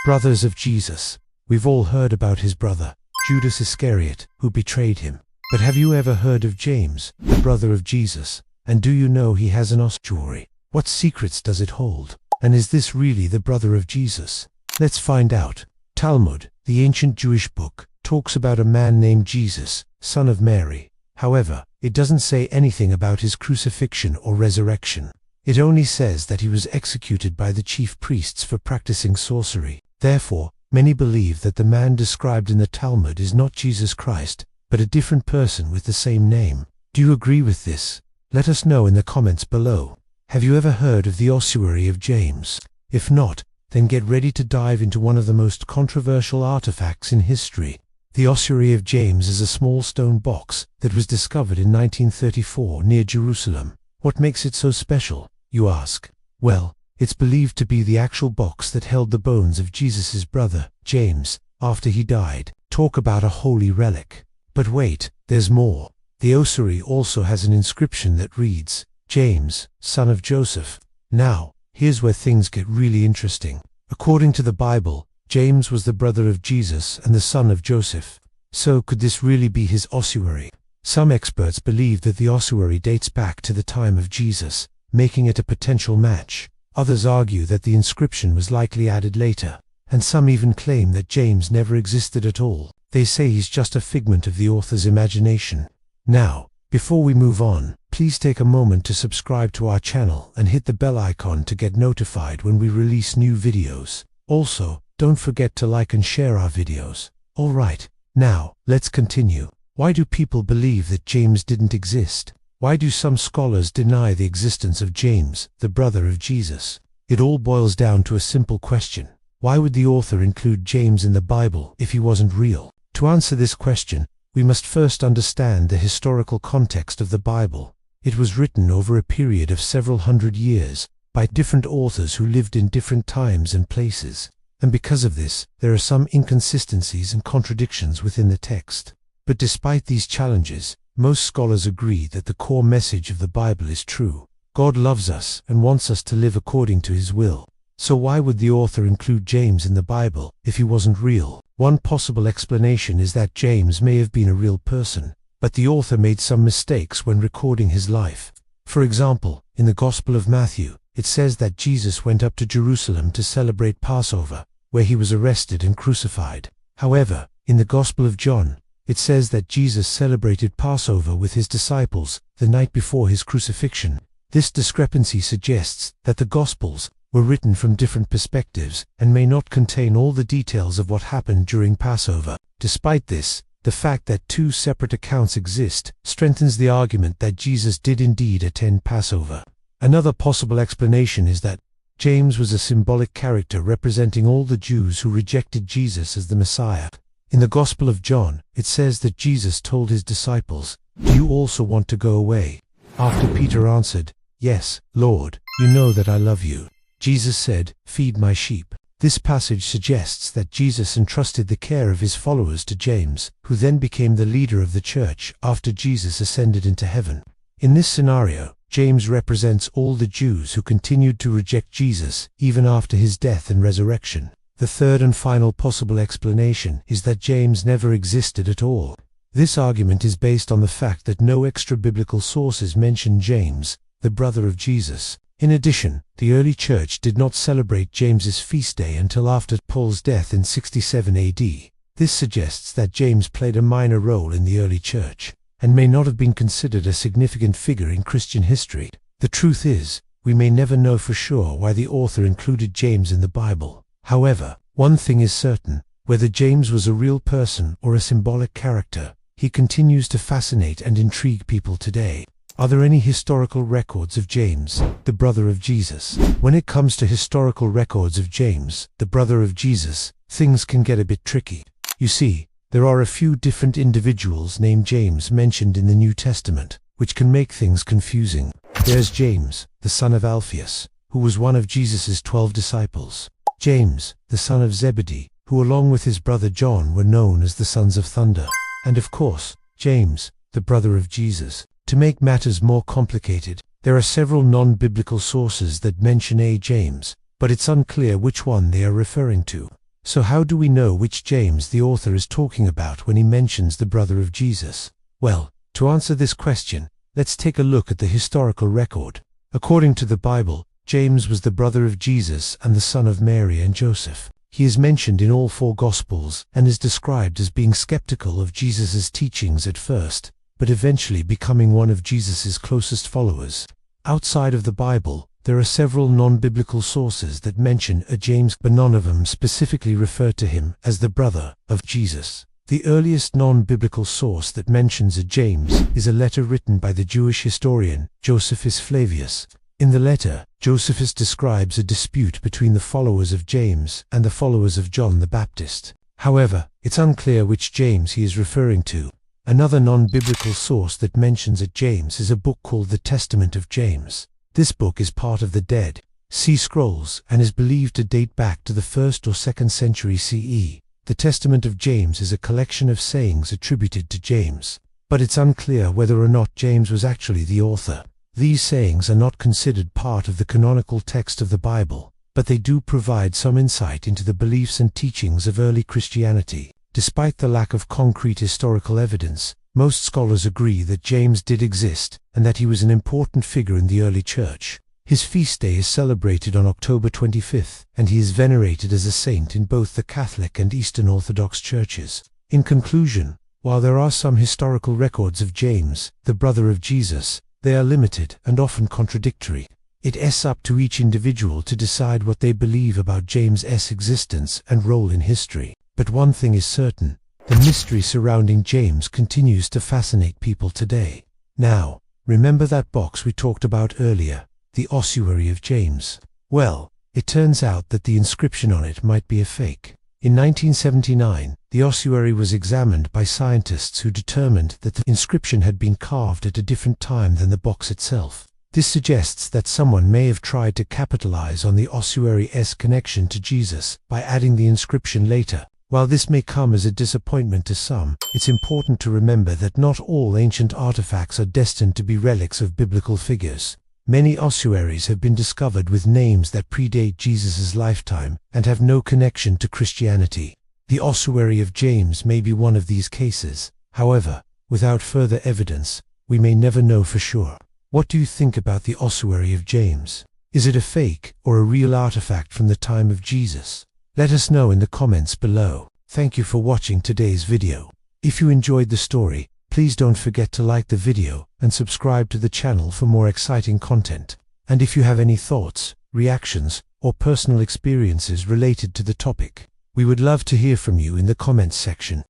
Brothers of Jesus. We've all heard about his brother, Judas Iscariot, who betrayed him. But have you ever heard of James, the brother of Jesus? And do you know he has an ossuary? What secrets does it hold? And is this really the brother of Jesus? Let's find out. Talmud, the ancient Jewish book, talks about a man named Jesus, son of Mary. However, it doesn't say anything about his crucifixion or resurrection. It only says that he was executed by the chief priests for practicing sorcery. Therefore, many believe that the man described in the Talmud is not Jesus Christ, but a different person with the same name. Do you agree with this? Let us know in the comments below. Have you ever heard of the Ossuary of James? If not, then get ready to dive into one of the most controversial artifacts in history. The Ossuary of James is a small stone box that was discovered in 1934 near Jerusalem. What makes it so special, you ask? Well, it's believed to be the actual box that held the bones of Jesus' brother, James, after he died. Talk about a holy relic. But wait, there's more. The ossuary also has an inscription that reads, James, son of Joseph. Now, here's where things get really interesting. According to the Bible, James was the brother of Jesus and the son of Joseph. So could this really be his ossuary? Some experts believe that the ossuary dates back to the time of Jesus, making it a potential match. Others argue that the inscription was likely added later, and some even claim that James never existed at all. They say he's just a figment of the author's imagination. Now, before we move on, please take a moment to subscribe to our channel and hit the bell icon to get notified when we release new videos. Also, don't forget to like and share our videos. Alright, now, let's continue. Why do people believe that James didn't exist? Why do some scholars deny the existence of James, the brother of Jesus? It all boils down to a simple question. Why would the author include James in the Bible if he wasn't real? To answer this question, we must first understand the historical context of the Bible. It was written over a period of several hundred years by different authors who lived in different times and places. And because of this, there are some inconsistencies and contradictions within the text. But despite these challenges, most scholars agree that the core message of the Bible is true. God loves us and wants us to live according to his will. So why would the author include James in the Bible if he wasn't real? One possible explanation is that James may have been a real person, but the author made some mistakes when recording his life. For example, in the Gospel of Matthew, it says that Jesus went up to Jerusalem to celebrate Passover, where he was arrested and crucified. However, in the Gospel of John, it says that Jesus celebrated Passover with his disciples the night before his crucifixion. This discrepancy suggests that the Gospels were written from different perspectives and may not contain all the details of what happened during Passover. Despite this, the fact that two separate accounts exist strengthens the argument that Jesus did indeed attend Passover. Another possible explanation is that James was a symbolic character representing all the Jews who rejected Jesus as the Messiah. In the Gospel of John, it says that Jesus told his disciples, "Do you also want to go away?" After Peter answered, "Yes, Lord, you know that I love you." Jesus said, "Feed my sheep." This passage suggests that Jesus entrusted the care of his followers to James, who then became the leader of the church after Jesus ascended into heaven. In this scenario, James represents all the Jews who continued to reject Jesus even after his death and resurrection. The third and final possible explanation is that James never existed at all. This argument is based on the fact that no extra-biblical sources mention James, the brother of Jesus. In addition, the early church did not celebrate James's feast day until after Paul's death in 67 AD. This suggests that James played a minor role in the early church, and may not have been considered a significant figure in Christian history. The truth is, we may never know for sure why the author included James in the Bible. However, one thing is certain: whether James was a real person or a symbolic character, he continues to fascinate and intrigue people today. Are there any historical records of James, the brother of Jesus? When it comes to historical records of James, the brother of Jesus, things can get a bit tricky. You see, there are a few different individuals named James mentioned in the New Testament, which can make things confusing. There's James, the son of Alphaeus, who was one of Jesus' 12 disciples. James, the son of Zebedee, who along with his brother John were known as the sons of thunder. And of course, James, the brother of Jesus. To make matters more complicated, there are several non-biblical sources that mention a James, but it's unclear which one they are referring to. So how do we know which James the author is talking about when he mentions the brother of Jesus? Well, to answer this question, let's take a look at the historical record. According to the Bible, James was the brother of Jesus and the son of Mary and Joseph. He is mentioned in all 4 Gospels and is described as being skeptical of Jesus' teachings at first, but eventually becoming one of Jesus' closest followers. Outside of the Bible, there are several non-biblical sources that mention a James, but none of them specifically refer to him as the brother of Jesus. The earliest non-biblical source that mentions a James is a letter written by the Jewish historian Josephus Flavius. In the letter, Josephus describes a dispute between the followers of James and the followers of John the Baptist. However, it's unclear which James he is referring to. Another non-biblical source that mentions a James is a book called the Testament of James. This book is part of the Dead Sea Scrolls and is believed to date back to the 1st or 2nd century CE. The Testament of James is a collection of sayings attributed to James, but it's unclear whether or not James was actually the author. These sayings are not considered part of the canonical text of the Bible, but they do provide some insight into the beliefs and teachings of early Christianity. Despite the lack of concrete historical evidence, most scholars agree that James did exist and that he was an important figure in the early church. His feast day is celebrated on October 25th, and he is venerated as a saint in both the Catholic and Eastern Orthodox churches. In conclusion, while there are some historical records of James, the brother of Jesus, they are limited and often contradictory. It's up to each individual to decide what they believe about James's existence and role in history. But one thing is certain: the mystery surrounding James continues to fascinate people today. Now, remember that box we talked about earlier, the Ossuary of James? Well, it turns out that the inscription on it might be a fake. In 1979, the ossuary was examined by scientists who determined that the inscription had been carved at a different time than the box itself. This suggests that someone may have tried to capitalize on the ossuary's connection to Jesus by adding the inscription later. While this may come as a disappointment to some, it's important to remember that not all ancient artifacts are destined to be relics of biblical figures. Many ossuaries have been discovered with names that predate Jesus' lifetime and have no connection to Christianity. The Ossuary of James may be one of these cases. However, without further evidence, we may never know for sure. What do you think about the Ossuary of James? Is it a fake or a real artifact from the time of Jesus? Let us know in the comments below. Thank you for watching today's video. If you enjoyed the story, please don't forget to like the video and subscribe to the channel for more exciting content. And if you have any thoughts, reactions, or personal experiences related to the topic, we would love to hear from you in the comments section.